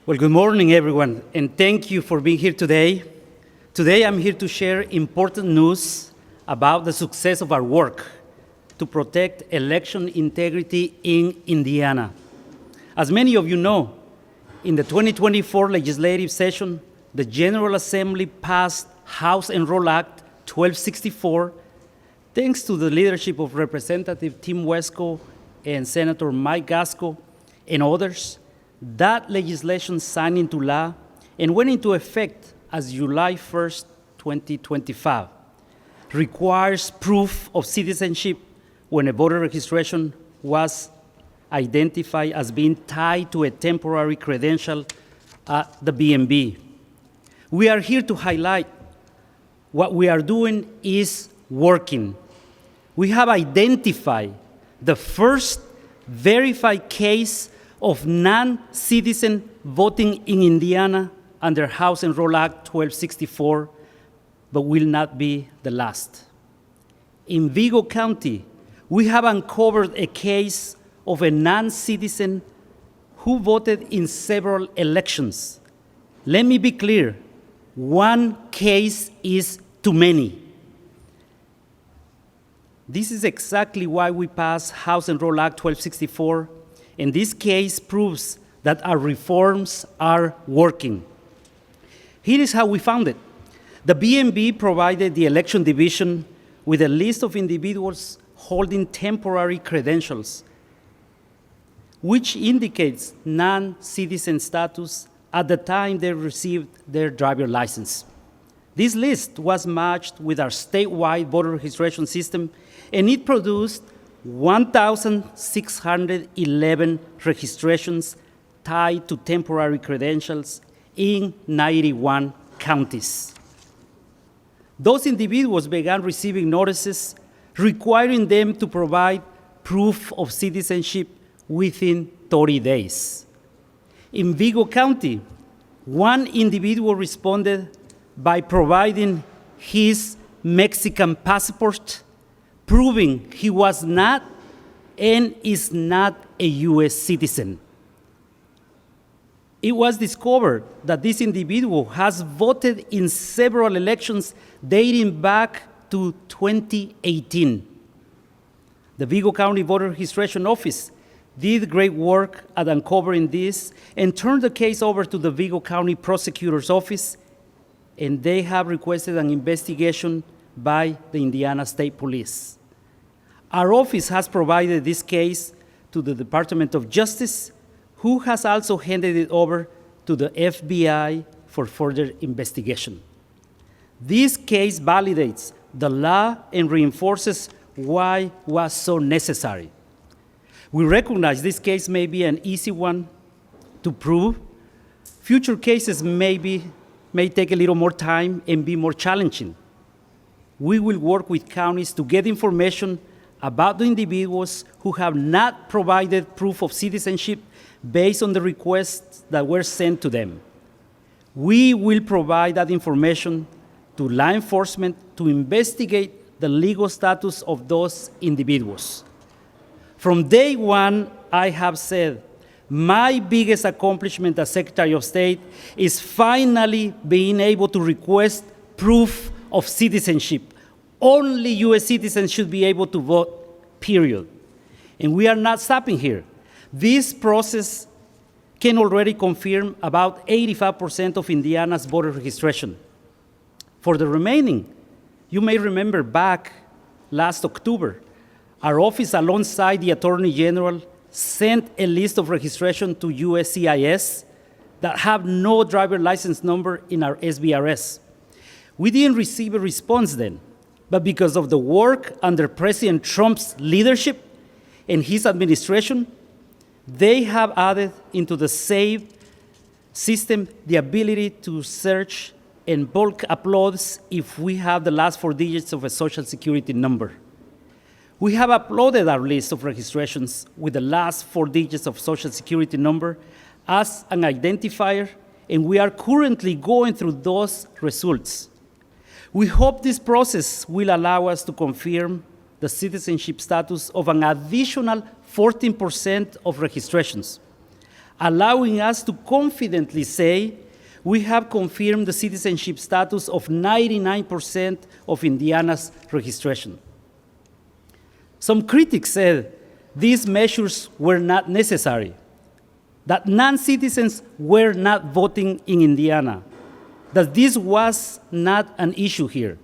Well, good morning, everyone, and thank you for being here today. Today, I'm here to share important news about the success of our work to protect election integrity in Indiana. As many of you know, in the 2024 legislative session, the General Assembly passed House Enroll Act 1264, thanks to the leadership of Representative Tim Wesco and Senator Mike Gasco and others. That legislation signed into law and went into effect as July 1st, 2025, requires proof of citizenship when a voter registration was identified as being tied to a temporary credential at the BMV. We are here to highlight what we are doing is working. We have identified the first verified case of non-citizen voting in Indiana under House Enroll Act 1264, but will not be the last. In Vigo County, we have uncovered a case of a non-citizen who voted in several elections. Let me be clear, one case is too many. This is exactly why we passed House Enroll Act 1264, and this case proves that our reforms are working. Here is how we found it. The BMV provided the election division with a list of individuals holding temporary credentials, which indicates non-citizen status at the time they received their driver's license. This list was matched with our statewide voter registration system, and it produced 1,611 registrations tied to temporary credentials in 91 counties. Those individuals began receiving notices requiring them to provide proof of citizenship within 30 days. In Vigo County, one individual responded by providing his Mexican passport, proving he was not and is not a U.S. citizen. It was discovered that this individual has voted in several elections dating back to 2018. The Vigo County Voter Registration Office did great work at uncovering this and turned the case over to the Vigo County Prosecutor's Office, and they have requested an investigation by the Indiana State Police. Our office has provided this case to the Department of Justice, who has also handed it over to the FBI for further investigation. This case validates the law and reinforces why it was so necessary. We recognize this case may be an easy one to prove. Future cases may take a little more time and be more challenging. We will work with counties to get information about the individuals who have not provided proof of citizenship based on the requests that were sent to them. We will provide that information to law enforcement to investigate the legal status of those individuals. From day one, I have said, my biggest accomplishment as Secretary of State is finally being able to request proof of citizenship. Only U.S. citizens should be able to vote, period. And we are not stopping here. This process can already confirm about 85% of Indiana's voter registration. For the remaining, you may remember back last October, our office, alongside the Attorney General, sent a list of registration to USCIS that have no driver license number in our SVRS. We didn't receive a response then, but because of the work under President Trump's leadership and his administration, they have added into the SAVE system the ability to search and bulk uploads if we have the last 4 digits of a Social Security number. We have uploaded our list of registrations with the last 4 digits of Social Security number as an identifier, and we are currently going through those results. We hope this process will allow us to confirm the citizenship status of an additional 14% of registrations. allowing us to confidently say we have confirmed the citizenship status of 99% of Indiana's registration. Some critics said these measures were not necessary, that non-citizens were not voting in Indiana, that this was not an issue here.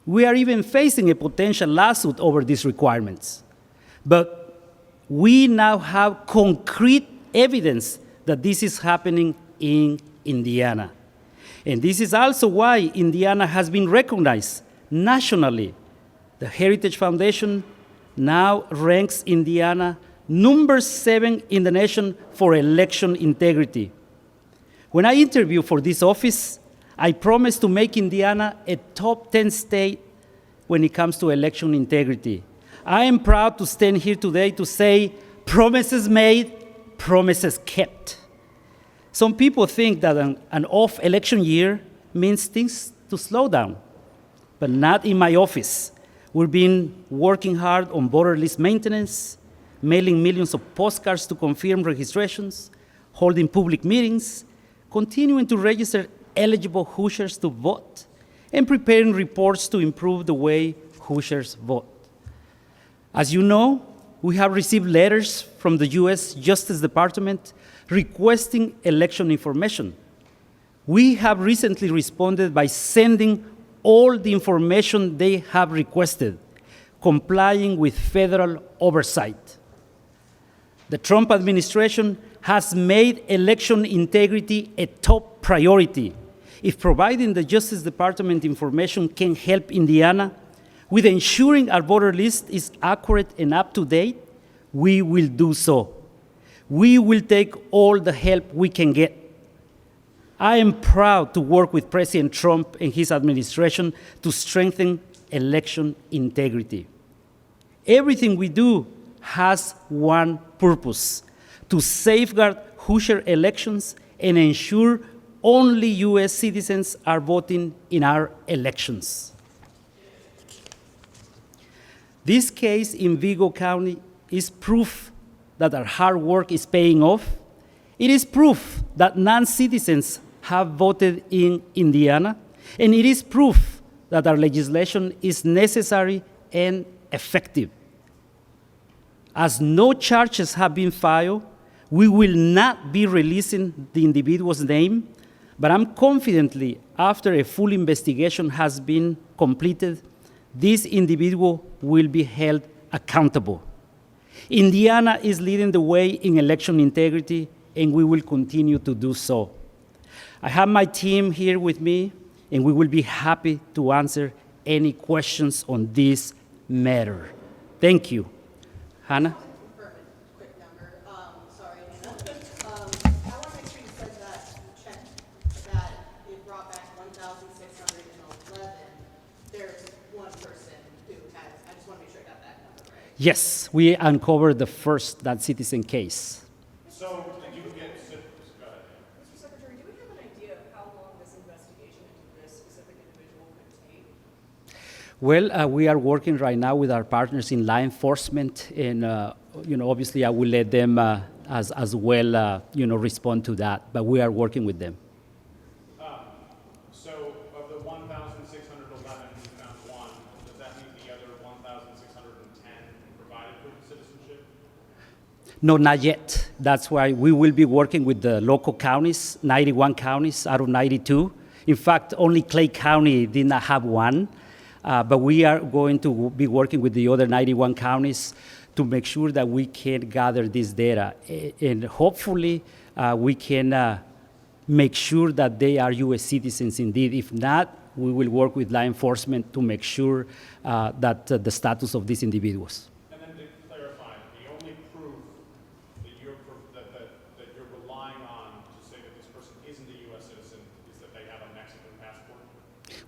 We are even facing a potential lawsuit over these requirements. But we now have concrete evidence that this is happening in Indiana. And this is also why Indiana has been recognized nationally. The Heritage Foundation now ranks Indiana number 7 in the nation for election integrity. When I interviewed for this office, I promised to make Indiana a top 10 state when it comes to election integrity. I am proud to stand here today to say promises made, promises kept. Some people think that an off election year means things to slow down, but not in my office. We've been working hard on voter list maintenance, mailing millions of postcards to confirm registrations, holding public meetings, continuing to register eligible Hoosiers to vote, and preparing reports to improve the way Hoosiers vote. As you know, we have received letters from the U.S. Justice Department requesting election information. We have recently responded by sending all the information they have requested, complying with federal oversight. The Trump administration has made election integrity a top priority. If providing the Justice Department information can help Indiana with ensuring our voter list is accurate and up to date, we will do so. We will take all the help we can get. I am proud to work with President Trump and his administration to strengthen election integrity. Everything we do has one purpose: to safeguard Hoosier elections and ensure only U.S. citizens are voting in our elections. This case in Vigo County is proof that our hard work is paying off. It is proof that non-citizens have voted in Indiana, and it is proof that our legislation is necessary and effective. As no charges have been filed, we will not be releasing the individual's name, but I'm confidently, after a full investigation has been completed, this individual will be held accountable. Indiana is leading the way in election integrity, and we will continue to do so. I have my team here with me, and we will be happy to answer any questions on this matter. Thank you. Hannah? Confirm a quick number. Sorry, Hannah. I want to make sure you said that you checked that it brought back 1,611. There's one person who has. I just want to make sure I got that number right. Yes, we uncovered the first non-citizen case. So, did you get, go ahead. Mr. Secretary, do we have an idea of how long this investigation into this specific individual could take? Well, we are working right now with our partners in law enforcement, and obviously, I will let them as well, respond to that. But we are working with them. So, of the 1,611, we found one. Does that mean the other 1,610 provided proof of citizenship? No, not yet. That's why we will be working with the local counties, 91 counties out of 92. In fact, only Clay County did not have one. But we are going to be working with the other 91 counties to make sure that we can gather this data. And hopefully, we can make sure that they are U.S. citizens indeed. If not, we will work with law enforcement to make sure that the status of these individuals. And then to clarify, the only proof that you're relying on to say that this person isn't a U.S. citizen is that they have a Mexican passport?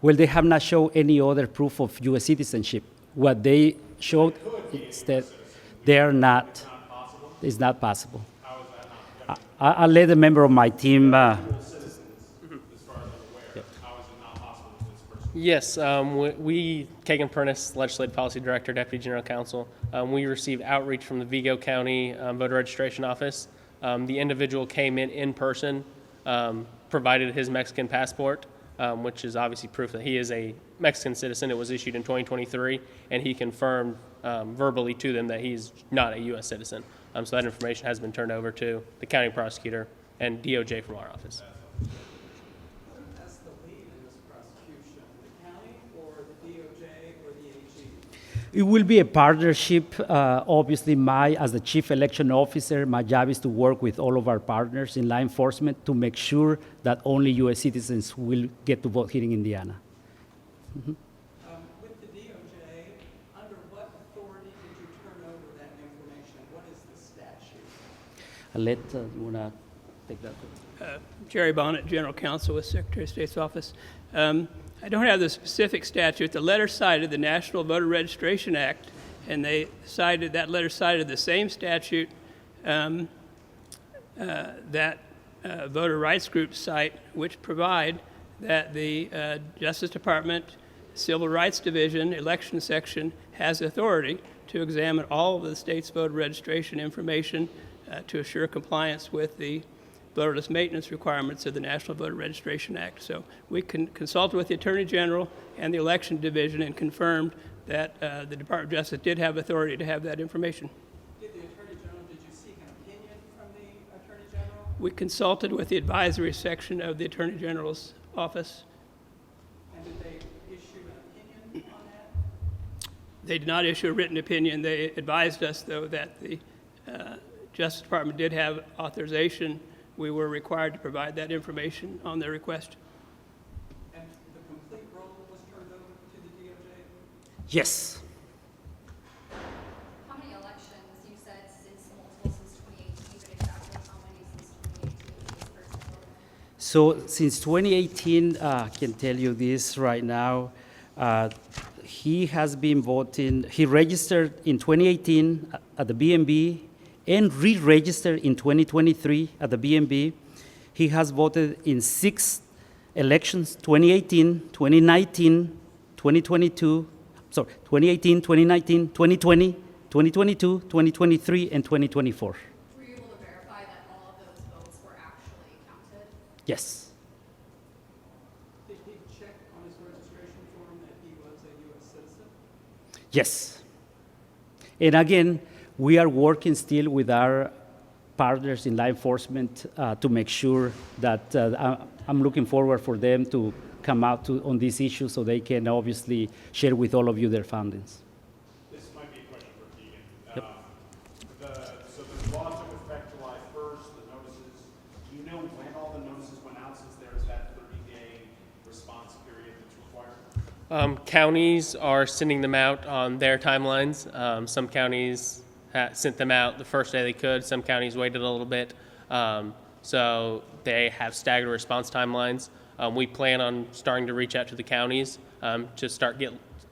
Well, they have not shown any other proof of U.S. citizenship. What they showed is that they are not. It's not possible? It's not possible. How is that not? I'll let a member of my team. Citizens, as far as I'm aware, how is it not possible for this person? Yes, we, Kagan Prentice, Legislative Policy Director, Deputy General Counsel, we received outreach from the Vigo County Voter Registration Office The individual came in person, provided his Mexican passport, which is obviously proof that he is a Mexican citizen. It was issued in 2023, and he confirmed verbally to them that he's not a U.S. citizen. So that information has been turned over to the county prosecutor and DOJ from our office. Who has the lead in this prosecution, the county or the DOJ or the AG? It will be a partnership. Obviously, as the chief election officer, my job is to work with all of our partners in law enforcement to make sure that only U.S. citizens will get to vote here in Indiana. With the DOJ, under what authority did you turn over that information? What is the statute? You want to take that? Jerry Bonnet, General Counsel with Secretary of State's Office. I don't have the specific statute. The letter cited the National Voter Registration Act, and that letter cited the same statute that voter rights groups cite, which provide that the Justice Department, Civil Rights Division, Election Section has authority to examine all of the state's voter registration information to assure compliance with the voterless maintenance requirements of the National Voter Registration Act. So we consulted with the Attorney General and the Election Division and confirmed that the Department of Justice did have authority to have that information. Did you seek an opinion from the Attorney General? We consulted with the advisory section of the Attorney General's office. And did they issue an opinion on that? They did not issue a written opinion. They advised us, though, that the Justice Department did have authorization. We were required to provide that information on their request. And the complete roll was turned over to the DOJ? Yes. How many elections, you said multiple since 2018, but exactly how many since 2018 was this person voted? So since 2018, I can tell you this right now. He has been voting. He registered in 2018 at the BMB and re-registered in 2023 at the BMB. He has voted in 6 elections: 2018, 2019, 2022. Sorry, 2018, 2019, 2020, 2022, 2023, and 2024. Were you able to verify that all of those votes were actually counted? Yes. Did he check on his registration form that he was a U.S. citizen? Yes. And again, we are working still with our partners in law enforcement to make sure that I'm looking forward for them to come out on this issue so they can obviously share with all of you their findings. This might be a question for Keegan. So the law took effect July 1st, the notices, do you know when all the notices went out since there's that 30-day response period that's required? Counties are sending them out on their timelines. Some counties sent them out the first day they could. Some counties waited a little bit. So they have staggered response timelines. We plan on starting to reach out to the counties to start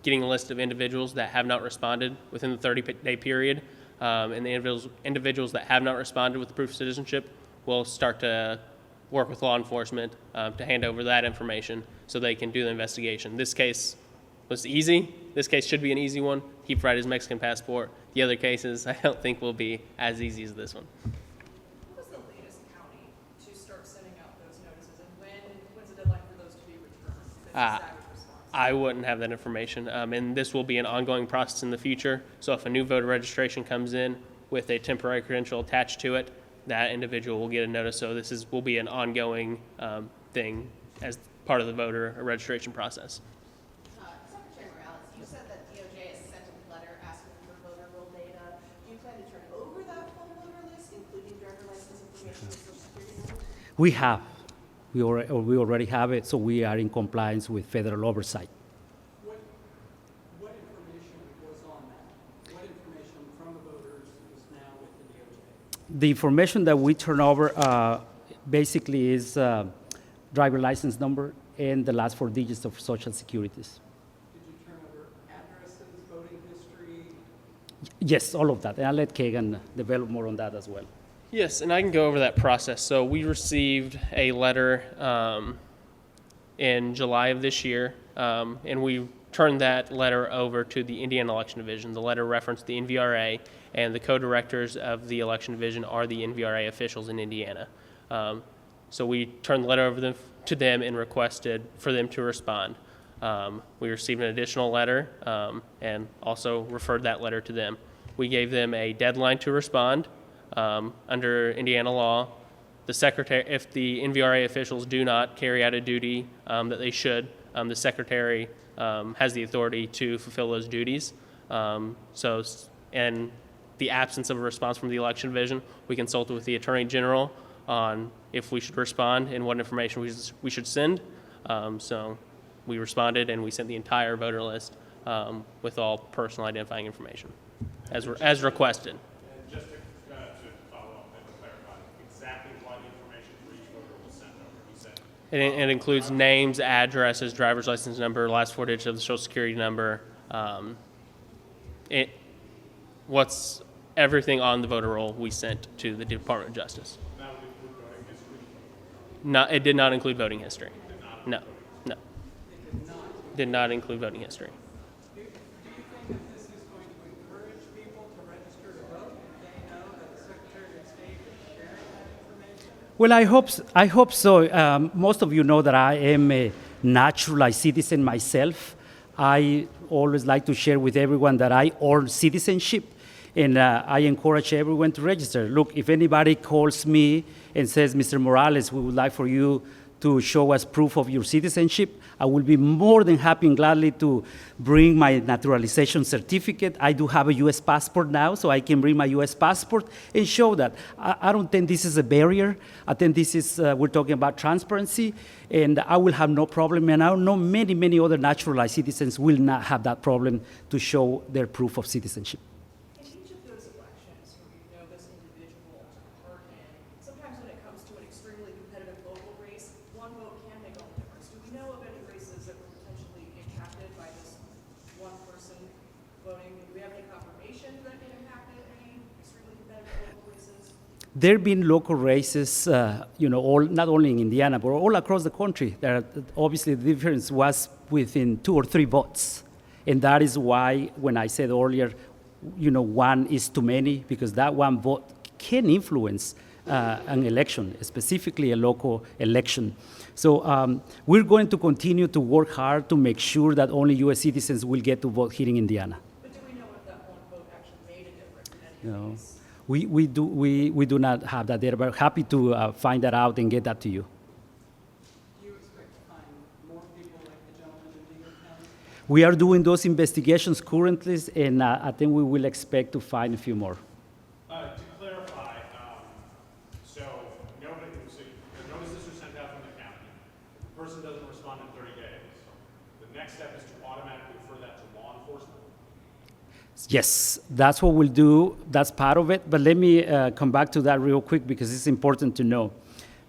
getting a list of individuals that have not responded within the 30-day period. And the individuals that have not responded with the proof of citizenship will start to work with law enforcement to hand over that information so they can do the investigation. This case was easy. This case should be an easy one. He provided his Mexican passport. The other cases, I don't think will be as easy as this one. What was the latest county to start sending out those notices, and when's the deadline for those to be returned? If it's a staggered response. I wouldn't have that information, and this will be an ongoing process in the future. So if a new voter registration comes in with a temporary credential attached to it, that individual will get a notice. So this will be an ongoing thing as part of the voter registration process. Secretary Morales, you said that DOJ has sent a letter asking for voter roll data. Do you plan to turn over that full voter list, including driver license information and social security numbers? We have. We already have it, so we are in compliance with federal oversight. What information was on that? What information from the voters is now with the DOJ? The information that we turn over basically is driver license number and the last 4 digits of social securities. Did you turn over addresses, voting history? Yes, all of that. And I'll let Kagan develop more on that as well. Yes, and I can go over that process. So we received a letter in July of this year, and we turned that letter over to the Indiana Election Division. The letter referenced the NVRA, and the co-directors of the election division are the NVRA officials in Indiana. So we turned the letter over to them and requested for them to respond. We received an additional letter and also referred that letter to them. We gave them a deadline to respond under Indiana law. The secretary, if the NVRA officials do not carry out a duty that they should, the secretary has the authority to fulfill those duties. In the absence of a response from the election division, we consulted with the attorney general on if we should respond and what information we should send. So we responded and we sent the entire voter list with all personal identifying information as requested. And just to follow up and to clarify, exactly what information for each voter was sent over? You said It includes names, addresses, driver's license number, last four digits of the social security number. What's everything on the voter roll we sent to the Department of Justice. that would include voting history. It did not include voting history. No. Did not include voting history. Do you think that this is going to encourage people to register to vote if they know that the Secretary of State is sharing that information? Well, I hope so. Most of you know that I am a naturalized citizen myself. I always like to share with everyone that I earn citizenship, and I encourage everyone to register. Look, if anybody calls me and says, Mr. Morales, we would like for you to show us proof of your citizenship, I will be more than happy and gladly to bring my naturalization certificate. I do have a U.S. passport now, so I can bring my U.S. passport and show that. I don't think this is a barrier. I think this is, we're talking about transparency, and I will have no problem. And I know many, many other naturalized citizens will not have that problem to show their proof of citizenship. In each of those elections where you know this individual took part in, sometimes when it comes to an extremely competitive local race, one vote can make all the difference. Do we know of any races that were potentially impacted by this one person voting? Do we have any confirmation that it impacted any extremely competitive local races? There have been local races, not only in Indiana, but all across the country. Obviously, the difference was within 2 or 3 votes. And that is why, when I said earlier, one is too many, because that one vote can influence an election, specifically a local election. So we're going to continue to work hard to make sure that only U.S. citizens will get to vote here in Indiana. But do we know if that one vote actually made a difference in any of these? We do not have that data, but happy to find that out and get that to you. Do you expect to find more people like the gentleman in Beaver County? We are doing those investigations currently, and I think we will expect to find a few more. To clarify, so the notices are sent out from the county. If the person doesn't respond in 30 days, the next step is to automatically refer that to law enforcement. Yes, that's what we'll do. That's part of it. But let me come back to that real quick because it's important to know.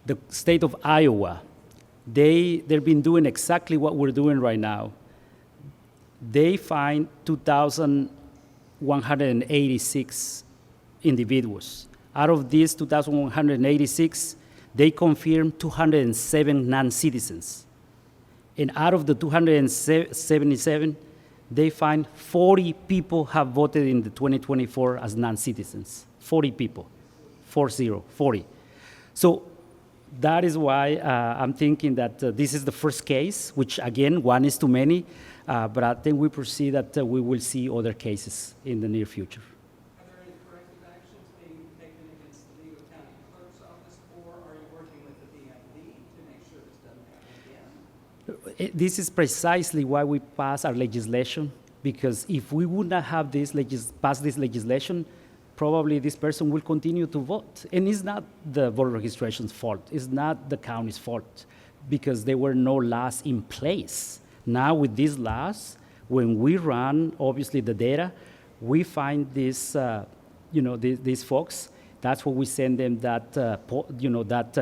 The state of Iowa, they've been doing exactly what we're doing right now. They find 2,186 individuals. Out of these 2,186, they confirmed 207 non-citizens. And out of the 277, they find 40 people have voted in the 2024 as non-citizens. 40 people, 40. So that is why I'm thinking that this is the first case, which again, one is too many, but I think we foresee that we will see other cases in the near future. Are there any corrective actions being taken against the Beaver County Clerk's Office, or are you working with the DMV to make sure this doesn't happen again? This is precisely why we pass our legislation, because if we would not have pass this legislation, probably this person will continue to vote. And it's not the voter registration's fault. It's not the county's fault, because there were no laws in place. Now with these laws, when we run, obviously, the data, we find these folks. That's what we send them that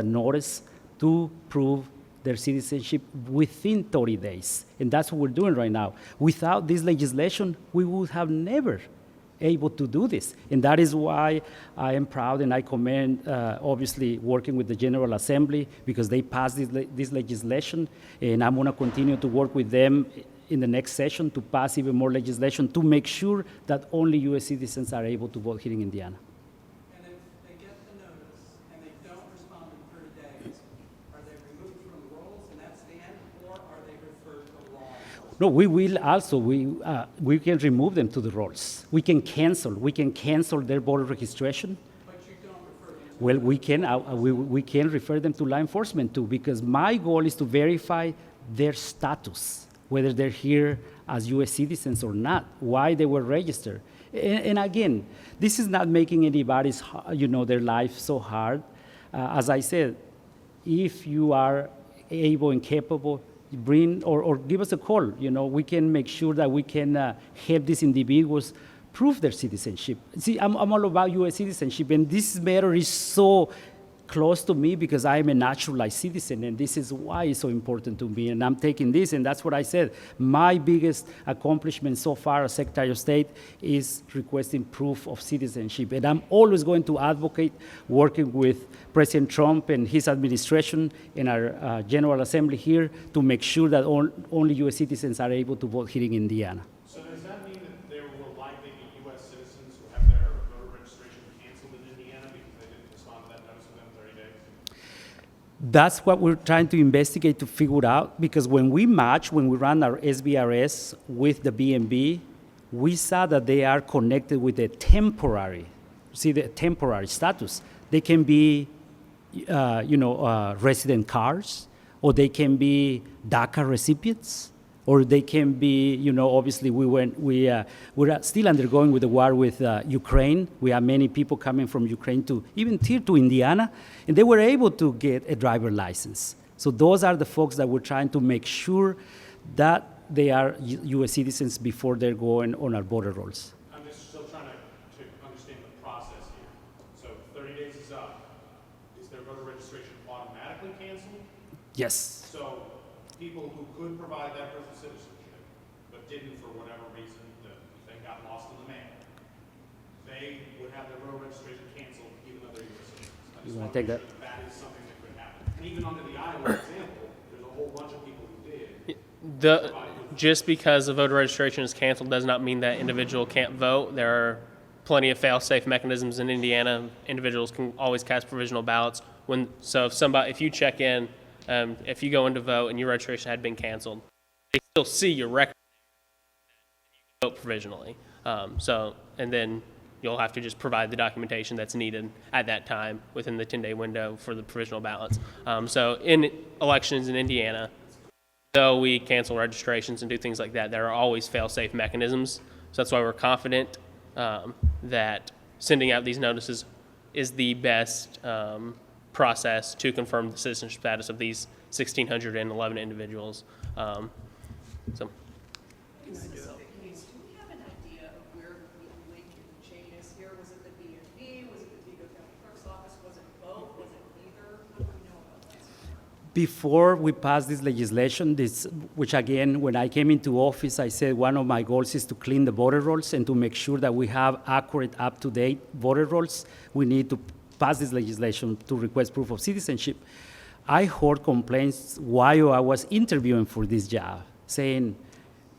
notice to prove their citizenship within 30 days. And that's what we're doing right now. Without this legislation, we would have never able to do this. And that is why I am proud and I commend, obviously, working with the General Assembly, because they passed this legislation. And I'm going to continue to work with them in the next session to pass even more legislation to make sure that only U.S. citizens are able to vote here in Indiana. And if they get the notice and they don't respond in 30 days, are they removed from the rolls and that's the end, or are they referred to law enforcement? No, we will also, we can remove them to the rolls. We can cancel their voter registration. But you don't refer them to. Well, we can refer them to law enforcement too, because my goal is to verify their status, whether they're here as U.S. citizens or not, why they were registered. And again, this is not making anybody's, their life so hard. As I said, if you are able and capable, bring or give us a call. We can make sure that we can help these individuals prove their citizenship. See, I'm all about U.S. citizenship, and this matter is so close to me because I am a naturalized citizen, and this is why it's so important to me. And I'm taking this, and that's what I said. My biggest accomplishment so far as Secretary of State is requesting proof of citizenship. And I'm always going to advocate working with President Trump and his administration in our General Assembly here to make sure that only U.S. citizens are able to vote here in Indiana. So does that mean that there will likely be U.S. citizens who have their voter registration canceled in Indiana because they didn't respond to that notice within 30 days? That's what we're trying to investigate to figure out, because when we run our SBRS with the BMB, we saw that they are connected with the temporary status. They can be, resident cars, or they can be DACA recipients, or they can be, obviously we're still undergoing with the war with Ukraine. We have many people coming from Ukraine to even here to Indiana, and they were able to get a driver license. So those are the folks that we're trying to make sure that they are U.S. citizens before they're going on our border rolls. I'm just still trying to understand the process here. So 30 days is up. Is their voter registration automatically canceled? Yes. So people who could provide that proof of citizenship, but didn't for whatever reason, the thing got lost in the mail, they would have their voter registration canceled even though they're U.S. citizens. I You just wanna want to take make that? sure that is something that could happen. And even under the Iowa example, there's a whole bunch of people who did. Just because the voter registration is canceled does not mean that individual can't vote. There are plenty of fail-safe mechanisms in Indiana. Individuals can always cast provisional ballots. If you check in, if you go in to vote and your registration had been canceled, they still see your record and you can vote provisionally. And then you'll have to just provide the documentation that's needed at that time within the 10-day window for the provisional ballots. So in elections in Indiana, though we cancel registrations and do things like that, there are always fail-safe mechanisms. So that's why we're confident that sending out these notices is the best process to confirm the citizenship status of these 1,611 individuals. In this specific case, do we have an idea of where the link in the chain is here? Was it the BMV? Was it the Vigo County Clerk's Office? Was it both? Was it neither? What do we know about that? Before we pass this legislation, which again, when I came into office, I said one of my goals is to clean the voter rolls and to make sure that we have accurate, up-to-date voter rolls. We need to pass this legislation to request proof of citizenship. I heard complaints while I was interviewing for this job, saying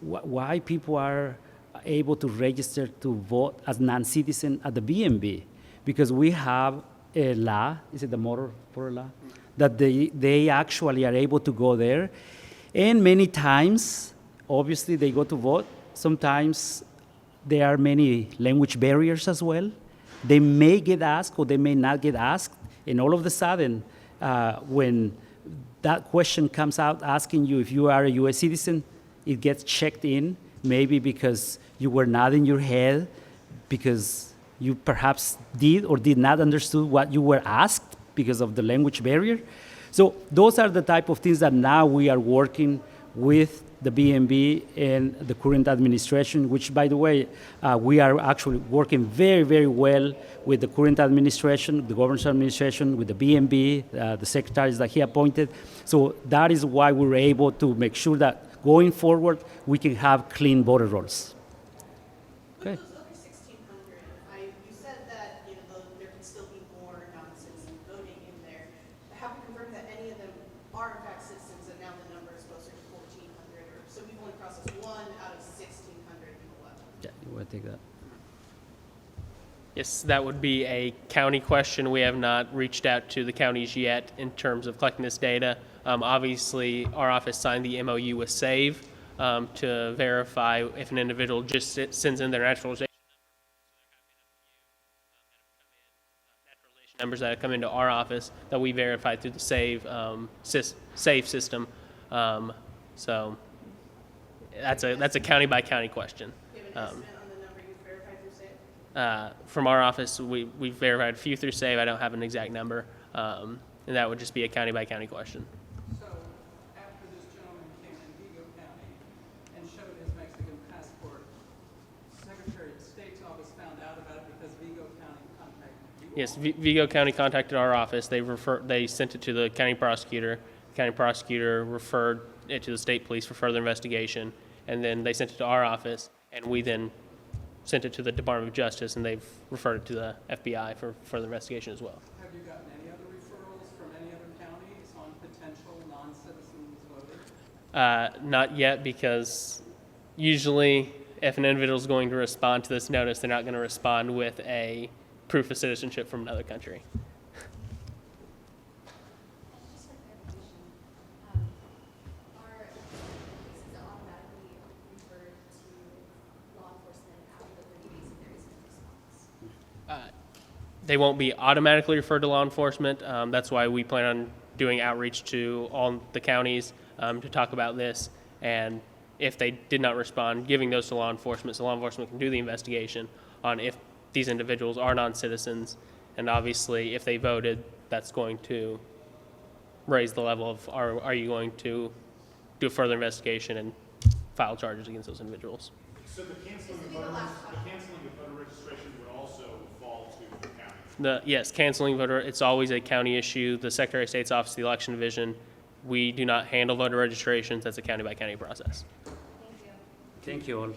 why people are able to register to vote as non-citizen at the BMB, because we have a law, is it the motor law? That they actually are able to go there. And many times, obviously, they go to vote. Sometimes there are many language barriers as well. They may get asked or they may not get asked. And all of a sudden, when that question comes out asking you if you are a U.S. citizen, it gets checked in, maybe because you were nodding your head, because you perhaps did or did not understood what you were asked because of the language barrier. So those are the type of things that now we are working with the BMB and the current administration, which, by the way, we are actually working very, very well with the current administration, the governor's administration, with the BMB, the secretaries that he appointed. So that is why we were able to make sure that going forward, we can have clean voter rolls. Okay. Those other 1,600, you said that, there can still be more non-citizens voting in there. Have we confirmed that any of them are in fact citizens and now the number is closer to 1,400? Or so we want to process 1 out of 1,611. Yeah, you want to take that? Yes, that would be a county question. We have not reached out to the counties yet in terms of collecting this data. Obviously, our office signed the MOU with SAVE to verify if an individual just sends in their naturalization numbers that have come into our office that we verified through the SAVE system. So that's a county by county question. Do you have an estimate on the number you verified through SAVE? From our office, we've verified a few through SAVE. I don't have an exact number, and that would just be a county by county question. So after this gentleman came in Vigo County and showed his Mexican passport, Secretary of State's office found out about it because Vigo County contacted you. Yes, Vigo County contacted our office. They sent it to the county prosecutor. The county prosecutor referred it to the state police for further investigation, and then they sent it to our office, and we then sent it to the Department of Justice, and they've referred it to the FBI for further investigation as well. Have you gotten any other referrals from any other counties on potential non-citizens voters? Not yet, because usually if an individual is going to respond to this notice, they're not going to respond with a proof of citizenship from another country. Just for clarification, are cases automatically referred to law enforcement after the 30 days if there is no response? They won't be automatically referred to law enforcement. That's why we plan on doing outreach to all the counties to talk about this. And if they did not respond, giving those to law enforcement so law enforcement can do the investigation on if these individuals are non-citizens. And obviously, if they voted, that's going to raise the level of are you going to do a further investigation and file charges against those individuals. So the canceling of voter registration would also fall to the county? Yes, canceling voter, it's always a county issue. The Secretary of State's Office, the Election Division, we do not handle voter registrations. That's a county by county process. Thank you. Thank you all.